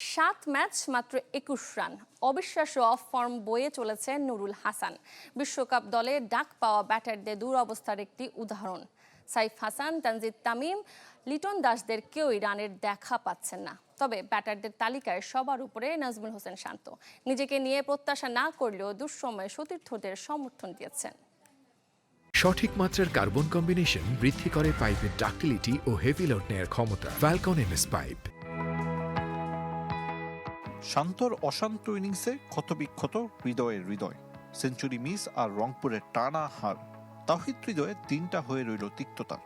7 match মাত্র 21 run, অবিশ্বাস্য of form বয়ে চলেছে নুরুল হাসান। বিশ্বকাপ দলে ডাক পাওয়া ব্যাটারদের দুরবস্থার একটি উদাহরণ। সাইফ হাসান, তানজিদ তামিম, লিটন দাসদের কেউই রানের দেখা পাচ্ছেন না। তবে ব্যাটারদের তালিকায় সবার উপরে নাজমুল হোসেন শান্ত। নিজেকে নিয়ে প্রত্যাশা না করলেও দুঃসময়ে সতীর্থদের সমর্থন দিয়েছেন। সঠিক মাত্রার কার্বন কম্বিনেশন বৃদ্ধি করে পাইপের ডাক্টিলিটি ও হেভি লোড নেয়ার ক্ষমতা। Falcon MS pipe. শান্তর অশান্ত ইনিংসে ক্ষতবিক্ষত হৃদয়ের হৃদয়, সেঞ্চুরি মিস আর রংপুরের টানা হার। তাওহিদ হৃদয়ে দিনটা হয়ে রইল তিক্ততার।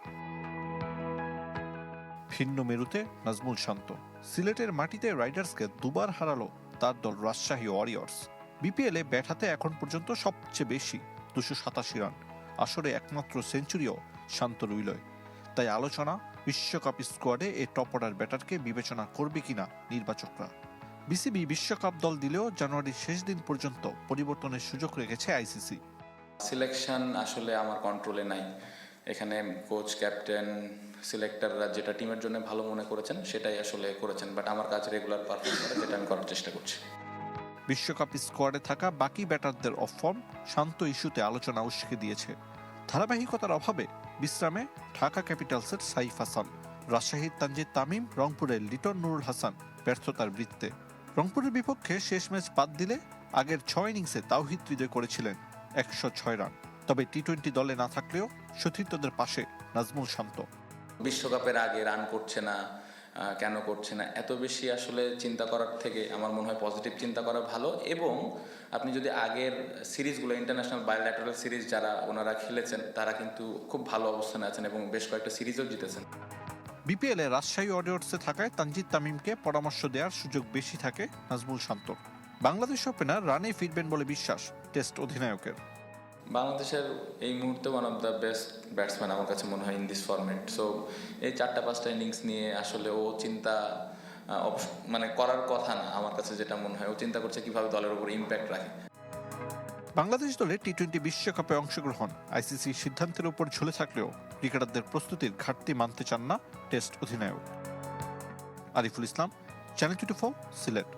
ভিন্ন মেরুতে নাজমুল শান্ত। সিলেটের মাটিতে রাইডার্সকে দুবার হারালো তার দল রাজশাহী ওয়ারিয়র্স। বিপিএলে ব্যাট হাতে এখন পর্যন্ত সবচেয়ে বেশি 287 রান। আসরে একমাত্র সেঞ্চুরিও শান্ত রইলয়। তাই আলোচনা, বিশ্বকাপ স্কোয়াডে এই টপ অর্ডার ব্যাটারকে বিবেচনা করবে কিনা নির্বাচকরা। বিসিবি বিশ্বকাপ দল দিলেও জানুয়ারির শেষ দিন পর্যন্ত পরিবর্তনের সুযোগ রেখেছে আইসিসি। সিলেকশন আসলে আমার কন্ট্রোলে নাই। এখানে কোচ, ক্যাপ্টেন, সিলেক্টররা যেটা টিমের জন্য ভালো মনে করেছেন সেটাই আসলে করেছেন, বাট আমার কাজ রেগুলার পারফর্ম করা, যেটা আমি করার চেষ্টা করছি। বিশ্বকাপ স্কোয়াডে থাকা বাকি ব্যাটারদের অফ ফর্ম শান্ত ইস্যুতে আলোচনা উস্কে দিয়েছে। ধারাবাহিকতার অভাবে বিশ্রামে ঢাকা ক্যাপিটালসের সাইফ হাসান, রাজশাহীর তানজিদ তামিম, রংপুরের লিটন নুরুল হাসান ব্যর্থতার বৃত্তে। রংপুরের বিপক্ষে শেষ ম্যাচ বাদ দিলে আগের 6 ইনিংসে তাওহিদ হৃদয় করেছিলেন 106 রান। তবে টি-20 দলে না থাকলেও সতীর্থদের পাশে নাজমুল শান্ত। বিশ্বকাপের আগে রান করছে না, কেন করছে না, এত বেশি আসলে চিন্তা করার থেকে আমার মনে হয় পজিটিভ চিন্তা করা ভালো। এবং আপনি যদি আগের সিরিজগুলো, ইন্টারন্যাশনাল বায়োল্যাটারাল সিরিজ যারা ওনারা খেলেছেন, তারা কিন্তু খুব ভালো অবস্থানে আছেন এবং বেশ কয়েকটা সিরিজও জিতেছেন। বিপিএলে রাজশাহী ওয়ারিয়র্সে থাকায় তানজিদ তামিমকে পরামর্শ দেওয়ার সুযোগ বেশি থাকে নাজমুল শান্তর। বাংলাদেশ ওপেনার রানে ফিরবেন বলে বিশ্বাস টেস্ট অধিনায়কের। বাংলাদেশের এই মুহূর্তে one of the best batsman আমার কাছে মনে হয় ইন দিস ফরম্যাট। সো এই 4-5টা ইনিংস নিয়ে আসলে ও চিন্তা মানে করার কথা না। আমার কাছে যেটা মনে হয়, ও চিন্তা করছে কিভাবে দলের উপর ইম্প্যাক্ট রাখে। বাংলাদেশ দলে টি-20 বিশ্বকাপে অংশগ্রহণ আইসিসির সিদ্ধান্তের উপর ঝুলে থাকলেও ক্রিকেটারদের প্রস্তুতির ঘাটতি মানতে চান না টেস্ট অধিনায়ক। আরিফুল ইসলাম, চ্যানেল 24, সিলেট।